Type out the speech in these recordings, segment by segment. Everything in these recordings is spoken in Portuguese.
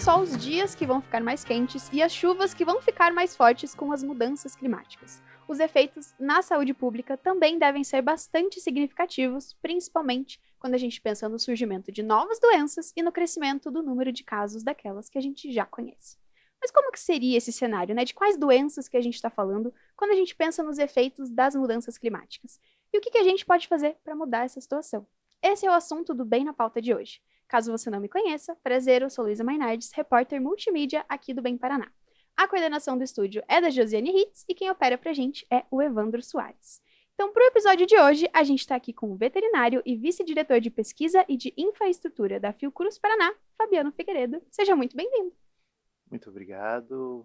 só os dias que vão ficar mais quentes e as chuvas que vão ficar mais fortes com as mudanças climáticas. Os efeitos na saúde pública também devem ser bastante significativos, principalmente quando a gente pensa no surgimento de novas doenças e no crescimento do número de casos daquelas que a gente já conhece. Mas como que seria esse cenário, né? De quais doenças que a gente está falando quando a gente pensa nos efeitos das mudanças climáticas? E o que a gente pode fazer para mudar essa situação? Esse é o assunto do Bem na Pauta de hoje. Caso você não me conheça, prazer, eu sou Luísa Mainardes, repórter multimídia aqui do Bem Paraná. A coordenação do estúdio é da Josiane Ritz e quem opera pra gente é o Evandro Soares. Então, para o episódio de hoje, a gente está aqui com o veterinário e vice-diretor de pesquisa e de infraestrutura da Fiocruz Paraná, Fabiano Figueiredo. Seja muito bem-vindo. Muito obrigado,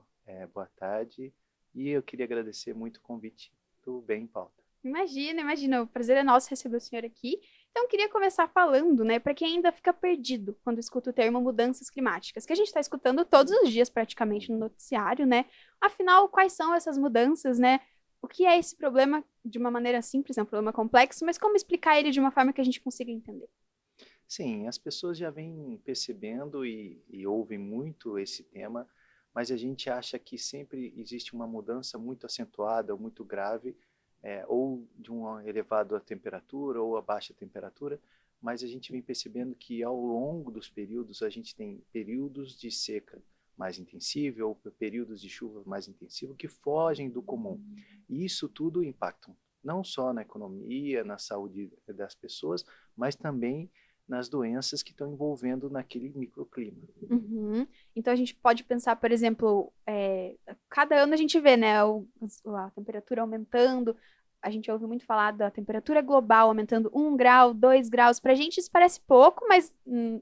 boa tarde. E eu queria agradecer muito o convite do Bem em Pauta. Imagina, o prazer é nosso receber o senhor aqui. Então, eu queria começar falando, né, para quem ainda fica perdido quando escuta o termo mudanças climáticas, que a gente está escutando todos os dias praticamente no noticiário, né? Afinal, quais são essas mudanças, né? O que é esse problema de uma maneira simples, é um problema complexo, mas como explicar ele de uma forma que a gente consiga entender? Sim, as pessoas já vêm percebendo e ouvem muito esse tema, mas a gente acha que sempre existe uma mudança muito acentuada, ou muito grave, ou de uma elevada temperatura ou a baixa temperatura, mas a gente vem percebendo que ao longo dos períodos a gente tem períodos de seca mais intensiva ou períodos de chuva mais intensivo que fogem do comum. E isso tudo impacta não só na economia, na saúde das pessoas, mas também nas doenças que estão envolvendo naquele microclima. Uhum. Então a gente pode pensar, por exemplo, cada ano a gente vê, né, a temperatura aumentando, a gente ouve muito falar da temperatura global aumentando 1 grau, 2 graus. Pra gente isso parece pouco, mas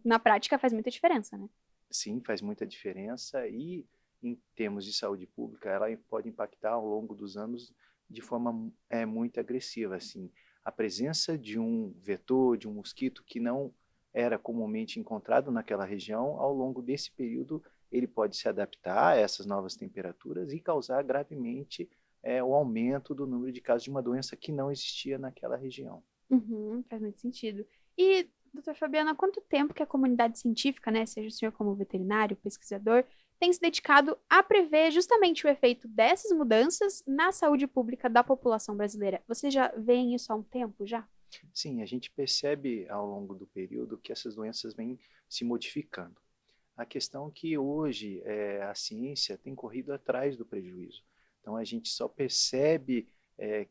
na prática faz muita diferença, né? Sim, faz muita diferença e em termos de saúde pública, ela pode impactar ao longo dos anos de forma muito agressiva. Assim, a presença de um vetor, de um mosquito que não era comumente encontrado naquela região, ao longo desse período ele pode se adaptar a essas novas temperaturas e causar gravemente o aumento do número de casos de uma doença que não existia naquela região. Uhum, faz muito sentido. E, doutor Fabiano, há quanto tempo que a comunidade científica, né, seja o senhor como veterinário, pesquisador, tem se dedicado a prever justamente o efeito dessas mudanças na saúde pública da população brasileira? Você já vê isso há um tempo já? Sim, a gente percebe ao longo do período que essas doenças vêm se modificando. A questão é que hoje a ciência tem corrido atrás do prejuízo. Então a gente só percebe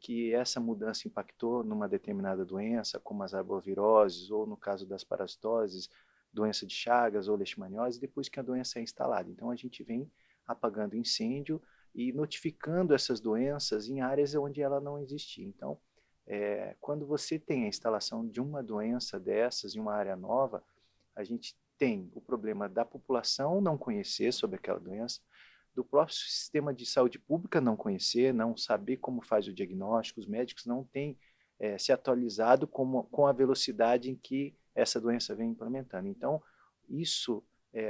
que essa mudança impactou numa determinada doença, como as arboviroses, ou no caso das parasitoses, doença de Chagas ou leishmaniose, depois que a doença é instalada. Então a gente vem apagando incêndio e notificando essas doenças em áreas onde ela não existia. Então, quando você tem a instalação de uma doença dessas em uma área nova, a gente tem o problema da população não conhecer sobre aquela doença, do próprio sistema de saúde pública não conhecer, não saber como faz o diagnóstico, os médicos não têm se atualizado com a velocidade em que essa doença vem implementando. Então, isso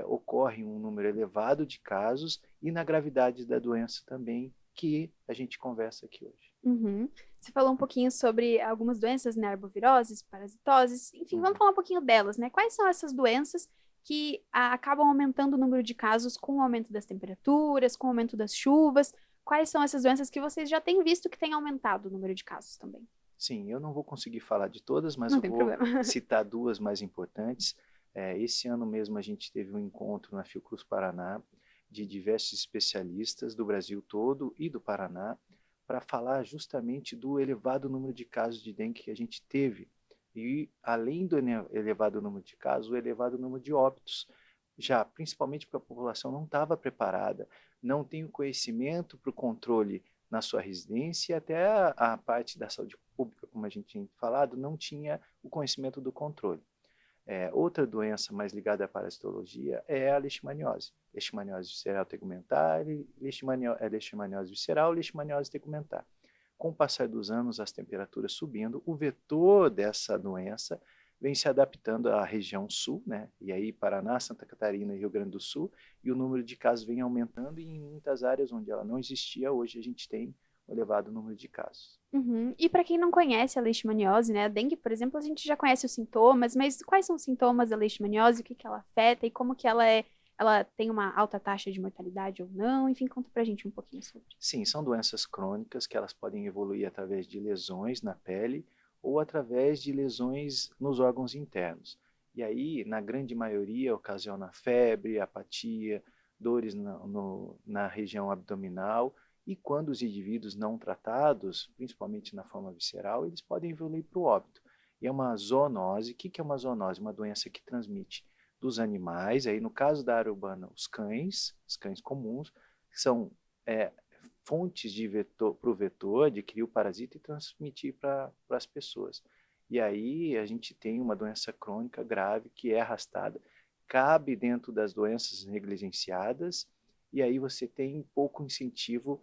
ocorre um número elevado de casos e na gravidade da doença também, que a gente conversa aqui hoje. Uhum. Você falou um pouquinho sobre algumas doenças, né, arboviroses, parasitoses, enfim, vamos falar um pouquinho delas, né? Quais são essas doenças que acabam aumentando o número de casos com o aumento das temperaturas, com o aumento das chuvas? Quais são essas doenças que vocês já têm visto que têm aumentado o número de casos também? Sim, eu não vou conseguir falar de todas, mas Não eu tem vou problema. citar duas mais importantes. Esse ano mesmo a gente teve um encontro na Fiocruz Paraná de diversos especialistas do Brasil todo e do Paraná para falar justamente do elevado número de casos de dengue que a gente teve. E, além do elevado número de casos, o elevado número de óbitos, já principalmente porque a população não estava preparada, não tem o conhecimento para o controle na sua residência, e até a parte da saúde pública, como a gente tinha falado, não tinha o conhecimento do controle. Outra doença mais ligada à parasitologia é a leishmaniose. Leishmaniose visceral tegumentar, leishmaniose visceral, leishmaniose tegumentar. Com o passar dos anos, as temperaturas subindo, o vetor dessa doença vem se adaptando à região sul, né? E aí Paraná, Santa Catarina e Rio Grande do Sul, e o número de casos vem aumentando e em muitas áreas onde ela não existia, hoje a gente tem um elevado número de casos. Uhum. E para quem não conhece a leishmaniose, né, a dengue, por exemplo, a gente já conhece os sintomas, mas quais são os sintomas da leishmaniose, o que ela afeta e como que ela é ela tem uma alta taxa de mortalidade ou não? Enfim, conta pra gente um pouquinho sobre. Sim, são doenças crônicas que elas podem evoluir através de lesões na pele ou através de lesões nos órgãos internos. E aí, na grande maioria, ocasiona febre, apatia, dores na região abdominal, e quando os indivíduos não tratados, principalmente na forma visceral, eles podem evoluir para o óbito. E é uma zoonose. O que é uma zoonose? Uma doença que transmite dos animais, aí no caso da área urbana, os cães comuns, que são é, fontes de vetor para o vetor, adquirir o parasita e transmitir para as pessoas. E aí a gente tem uma doença crônica grave que é arrastada, cabe dentro das doenças negligenciadas, e aí você tem pouco incentivo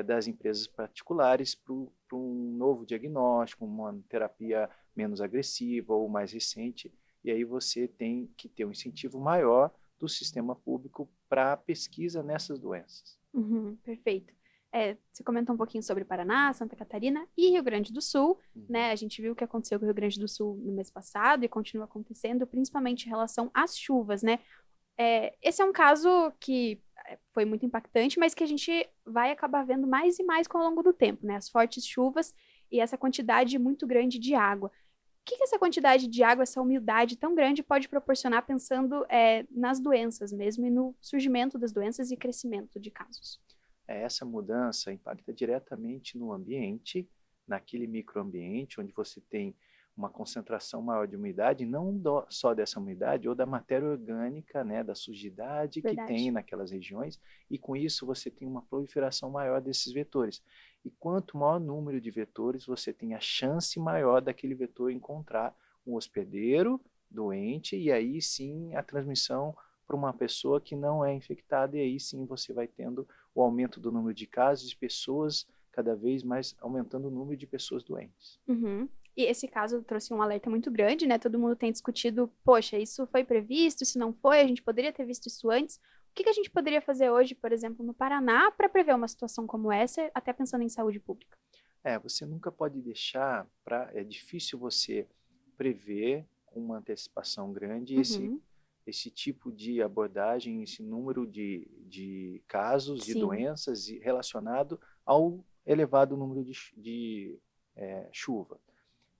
das empresas particulares para um novo diagnóstico, uma terapia menos agressiva ou mais recente, e aí você tem que ter um incentivo maior do sistema público para a pesquisa nessas doenças. Uhum, perfeito. Você comentou um pouquinho sobre Paraná, Santa Catarina e Rio Grande do Sul, né? A gente viu o que aconteceu com o Rio Grande do Sul no mês passado e continua acontecendo, principalmente em relação às chuvas, né? Esse é um caso que foi muito impactante, mas que a gente vai acabar vendo mais e mais ao longo do tempo, né? As fortes chuvas e essa quantidade muito grande de água. O que essa quantidade de água, essa umidade tão grande pode proporcionar pensando nas doenças mesmo e no surgimento das doenças e crescimento de casos? Essa mudança impacta diretamente no ambiente, naquele microambiente onde você tem uma concentração maior de umidade, não só dessa umidade, ou da matéria orgânica, né, da sujidade que tem Verdade. naquelas regiões, e com isso você tem uma proliferação maior desses vetores. E quanto maior o número de vetores, você tem a chance maior daquele vetor encontrar um hospedeiro doente, e aí sim a transmissão para uma pessoa que não é infectada, e aí sim você vai tendo o aumento do número de casos de pessoas, cada vez mais aumentando o número de pessoas doentes. Uhum. E esse caso trouxe um alerta muito grande, né? Todo mundo tem discutido, poxa, isso foi previsto, se não foi, a gente poderia ter visto isso antes. O que a gente poderia fazer hoje, por exemplo, no Paraná, para prever uma situação como essa, até pensando em saúde pública? Você nunca pode deixar é difícil você prever com uma antecipação grande Uhum. esse tipo de abordagem, esse número de casos, de Sim. doenças relacionado ao elevado número de chuva.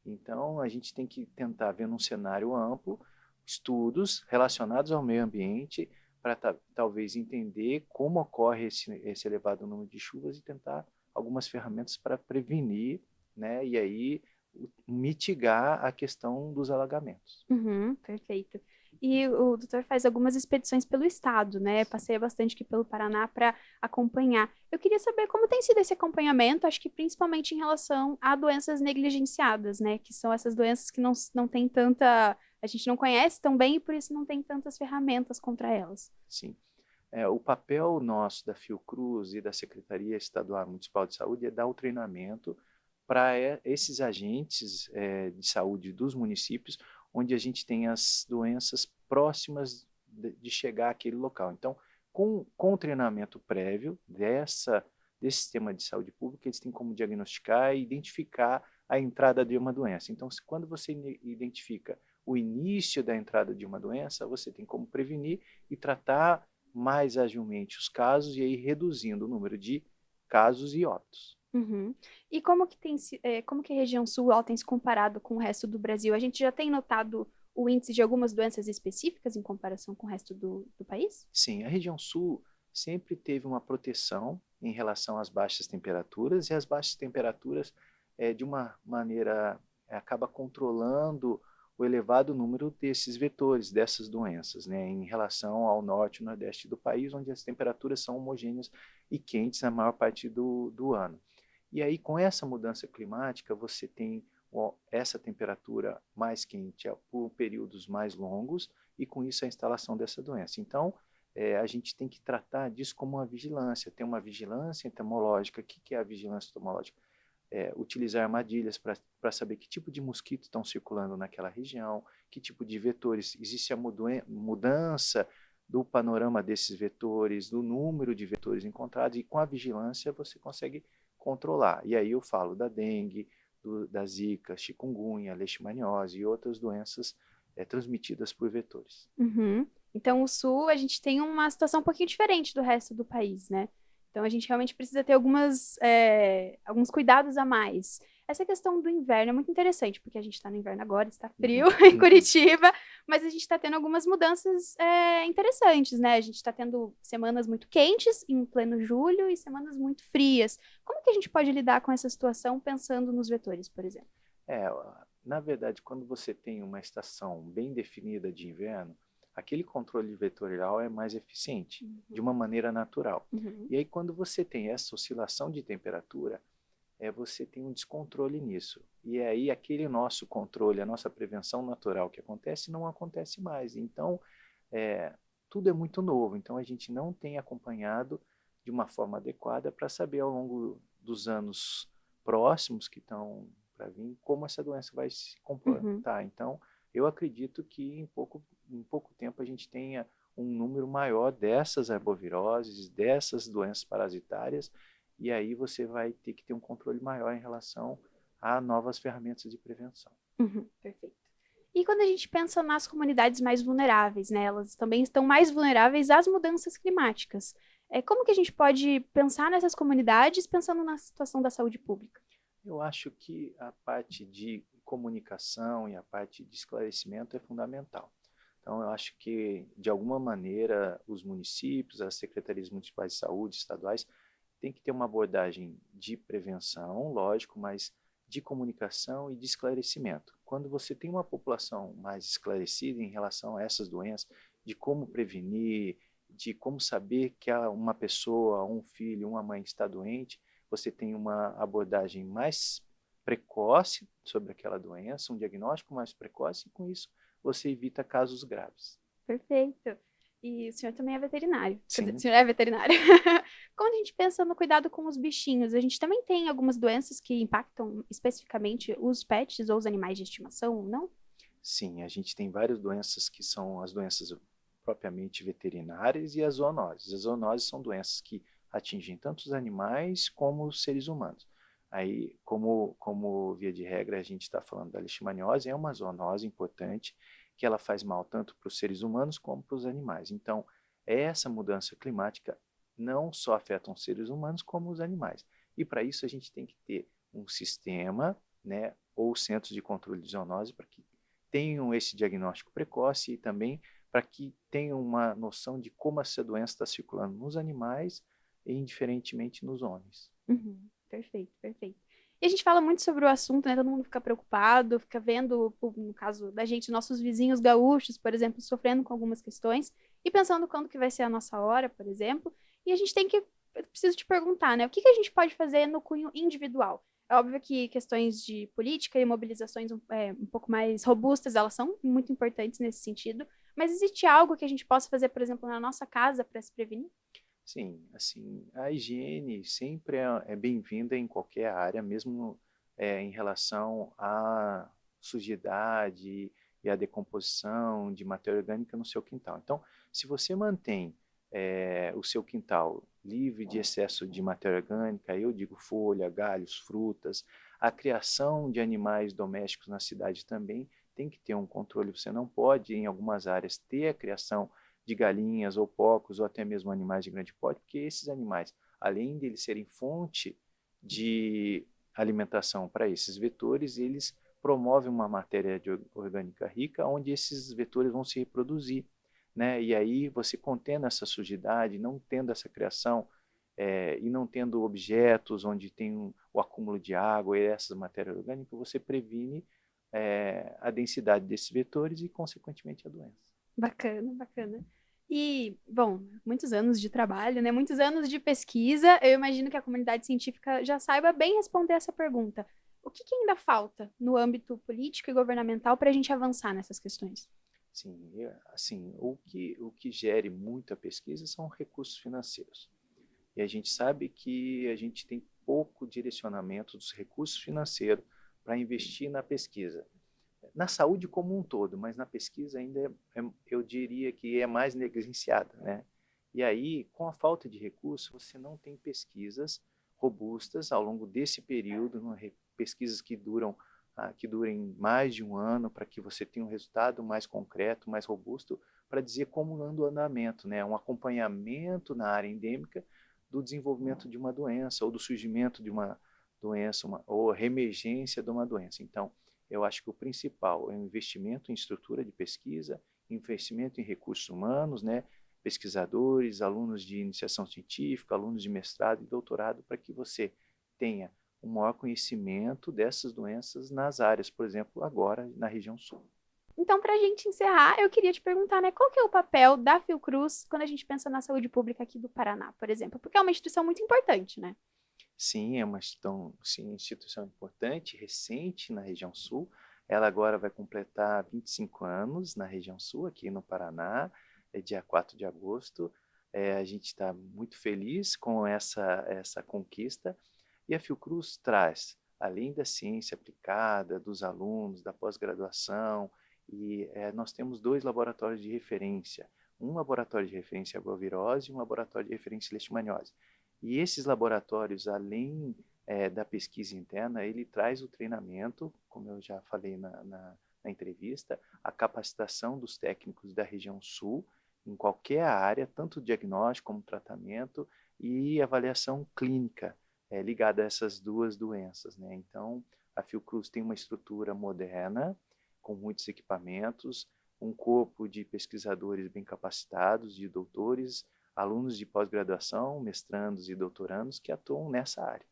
Então, a gente tem que tentar ver num cenário amplo estudos relacionados ao meio ambiente para talvez entender como ocorre esse elevado número de chuvas e tentar algumas ferramentas para prevenir, né, e aí mitigar a questão dos alagamentos. Uhum, perfeito. E o doutor faz algumas expedições pelo estado, né? Passeia bastante aqui pelo Paraná para acompanhar. Eu queria saber como tem sido esse acompanhamento, acho que principalmente em relação a doenças negligenciadas, né? Que são essas doenças que não tem tanta. A gente não conhece tão bem e por isso não tem tantas ferramentas contra elas. Sim. O papel nosso da Fiocruz e da Secretaria Estadual Municipal de Saúde é dar o treinamento para esses agentes de saúde dos municípios, onde a gente tem as doenças próximas de chegar àquele local. Então, com o treinamento prévio desse sistema de saúde pública, eles têm como diagnosticar e identificar a entrada de uma doença. Então, quando você identifica o início da entrada de uma doença, você tem como prevenir e tratar mais agilmente os casos e aí reduzindo o número de casos e óbitos. Uhum. E como que como que a região sul ela tem se comparado com o resto do Brasil? A gente já tem notado o índice de algumas doenças específicas em comparação com o resto do país? Sim, a região sul sempre teve uma proteção em relação às baixas temperaturas, e as baixas temperaturas, de uma maneira, acaba controlando o elevado número desses vetores, dessas doenças, né, em relação ao norte e nordeste do país, onde as temperaturas são homogêneas e quentes a maior parte do ano. E aí, com essa mudança climática, você tem essa temperatura mais quente por períodos mais longos, e com isso a instalação dessa doença. Então, a gente tem que tratar disso como uma vigilância, ter uma vigilância entomológica. O que é a vigilância entomológica? Utilizar armadilhas para saber que tipo de mosquitos estão circulando naquela região, que tipo de vetores, existe a mudança do panorama desses vetores, do número de vetores encontrados, e com a vigilância você consegue controlar. E aí eu falo da dengue, da zika, chikungunya, leishmaniose e outras doenças transmitidas por vetores. Uhum. Então, o Sul, a gente tem uma situação um pouquinho diferente do resto do país, né? Então, a gente realmente precisa ter alguns cuidados a mais. Essa questão do inverno é muito interessante, porque a gente está no inverno agora, está frio Uhum, em uhum. Curitiba, mas a gente está tendo algumas mudanças interessantes, né? A gente está tendo semanas muito quentes, em pleno julho, e semanas muito frias. Como que a gente pode lidar com essa situação pensando nos vetores, por exemplo? É, na verdade, quando você tem uma estação bem definida de inverno, aquele controle vetorial é mais eficiente, de Uhum, uma maneira natural. uhum, E aí, quando você tem essa oscilação de temperatura, você tem um descontrole nisso. E aí, aquele nosso controle, a nossa prevenção natural que acontece, não acontece mais. Então, é, tudo é muito novo. Então, a gente não tem acompanhado de uma forma adequada para saber ao longo dos anos próximos que estão para vir como essa doença vai se uhum. comportar. Então, eu acredito que em pouco tempo a gente tenha um número maior dessas arboviroses, dessas doenças parasitárias, e aí você vai ter que ter um controle maior em relação a novas ferramentas de prevenção. Uhum, perfeito. E quando a gente pensa nas comunidades mais vulneráveis, né? Elas também estão mais vulneráveis às mudanças climáticas. Como que a gente pode pensar nessas comunidades pensando na situação da saúde pública? Eu acho que a parte de comunicação e a parte de esclarecimento é fundamental. Então, eu acho que, de alguma maneira, os municípios, as secretarias municipais de saúde, estaduais, têm que ter uma abordagem de prevenção, lógico, mas de comunicação e de esclarecimento. Quando você tem uma população mais esclarecida em relação a essas doenças, de como prevenir, de como saber que uma pessoa, um filho, uma mãe está doente, você tem uma abordagem mais precoce sobre aquela doença, um diagnóstico mais precoce, e com isso você evita casos graves. Perfeito. E o senhor também é veterinário. Quer dizer, o Sim, senhor é veterinário. Quando a gente pensa no cuidado com os bichinhos, a gente também tem algumas doenças que impactam especificamente os pets ou os animais de estimação, não? sim, a gente tem várias doenças que são as doenças propriamente veterinárias e as zoonoses. As zoonoses são doenças que atingem tanto os animais como os seres humanos. Aí, como via de regra, a gente está falando da leishmaniose, é uma zoonose importante que ela faz mal tanto para os seres humanos como para os animais. Então, essa mudança climática não só afeta os seres humanos como os animais. E para isso a gente tem que ter um sistema, né, ou centros de controle de zoonose para que tenham esse diagnóstico precoce e também para que tenham uma noção de como essa doença está circulando nos animais e indiferentemente nos homens. Uhum, perfeito, perfeito. E a gente fala muito sobre o assunto, né? Todo mundo fica preocupado, fica vendo, no caso da gente, nossos vizinhos gaúchos, por exemplo, sofrendo com algumas questões e pensando quando que vai ser a nossa hora, por exemplo. E a gente tem que, eu preciso te perguntar, né? O que que a gente pode fazer no cunho individual? É óbvio que questões de política e mobilizações um pouco mais robustas, elas são muito importantes nesse sentido, mas existe algo que a gente possa fazer, por exemplo, na nossa casa para se prevenir? Sim, assim, a higiene sempre é bem-vinda em qualquer área, mesmo em relação à sujidade e à decomposição de matéria orgânica no seu quintal. Então, se você mantém o seu quintal livre de excesso de matéria orgânica, eu digo folha, galhos, frutas, a criação de animais domésticos na cidade também tem que ter um controle. Você não pode, em algumas áreas, ter a criação de galinhas ou porcos ou até mesmo animais de grande porte, porque esses animais, além de eles serem fonte de alimentação para esses vetores, eles promovem uma matéria orgânica rica, onde esses vetores vão se reproduzir, né? E aí você contendo essa sujidade, não tendo essa criação e não tendo objetos onde tem o acúmulo de água e essas matérias orgânicas, você previne a densidade desses vetores e, consequentemente, a doença. Bacana, bacana. E, bom, muitos anos de trabalho, né? Muitos anos de pesquisa. Eu imagino que a comunidade científica já saiba bem responder essa pergunta. O que que ainda falta no âmbito político e governamental para a gente avançar nessas questões? Sim, assim, o que gere muita pesquisa são recursos financeiros. E a gente sabe que a gente tem pouco direcionamento dos recursos financeiros para investir na pesquisa. Na saúde como um todo, mas na pesquisa ainda eu diria que é mais negligenciada, né? E aí, com a falta de recursos, você não tem pesquisas robustas ao longo desse período, pesquisas que duram que durem mais de um ano, para que você tenha um resultado mais concreto, mais robusto, para dizer como anda o andamento, né? Um acompanhamento na área endêmica do desenvolvimento de uma doença, ou do surgimento de uma doença, ou reemergência de uma doença. Então, eu acho que o principal é o investimento em estrutura de pesquisa, investimento em recursos humanos, né? Pesquisadores, alunos de iniciação científica, alunos de mestrado e doutorado, para que você tenha um maior conhecimento dessas doenças nas áreas, por exemplo, agora na região sul. Então, para a gente encerrar, eu queria te perguntar, né, qual que é o papel da Fiocruz quando a gente pensa na saúde pública aqui do Paraná, por exemplo? Porque é uma instituição muito importante, né? Sim, é uma instituição importante, recente na região sul. Ela agora vai completar 25 anos na região sul, aqui no Paraná, é dia 4 de agosto. A gente está muito feliz com essa conquista. E a Fiocruz traz, além da ciência aplicada, dos alunos, da pós-graduação, e nós temos 2 laboratórios de referência. Um laboratório de referência à bovirose e um laboratório de referência à leishmaniose. E esses laboratórios, além da pesquisa interna, ele traz o treinamento, como eu já falei na entrevista, a capacitação dos técnicos da região sul, em qualquer área, tanto diagnóstico como tratamento e avaliação clínica, ligada a essas 2 doenças, né? Então, a Fiocruz tem uma estrutura moderna, com muitos equipamentos, um corpo de pesquisadores bem capacitados, de doutores, alunos de pós-graduação, mestrandos e doutorandos que atuam nessa área.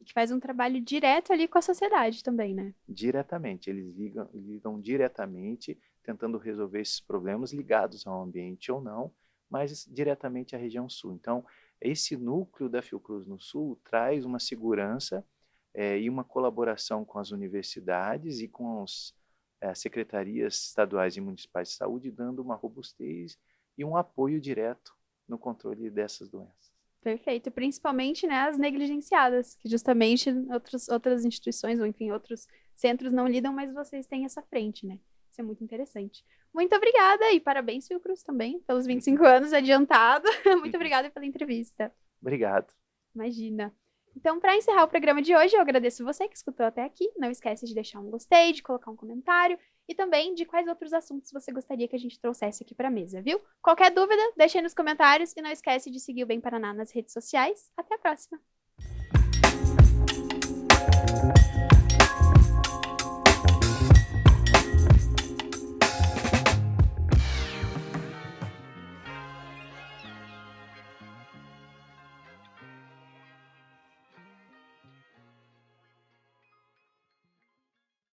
Que faz um trabalho direto ali com a sociedade também, né? Diretamente, eles lidam diretamente, tentando resolver esses problemas ligados ao ambiente ou não, mas diretamente à região sul. Então, esse núcleo da Fiocruz no sul traz uma segurança e uma colaboração com as universidades e com as secretarias estaduais e municipais de saúde, dando uma robustez e um apoio direto no controle dessas doenças. Perfeito, principalmente, né, as negligenciadas, que justamente outras instituições, ou enfim, outros centros não lidam, mas vocês têm essa frente, né? Isso é muito interessante. Muito obrigada e parabéns, Fiocruz, também, pelos 25 anos adiantado. Muito obrigada pela entrevista. Obrigado. Imagina. Então, para encerrar o programa de hoje, eu agradeço você que escutou até aqui. Não esquece de deixar um gostei, de colocar um comentário e também de quais outros assuntos você gostaria que a gente trouxesse aqui para a mesa, viu? Qualquer dúvida, deixe aí nos comentários e não esquece de seguir o Bem Paraná nas redes sociais. Até a próxima!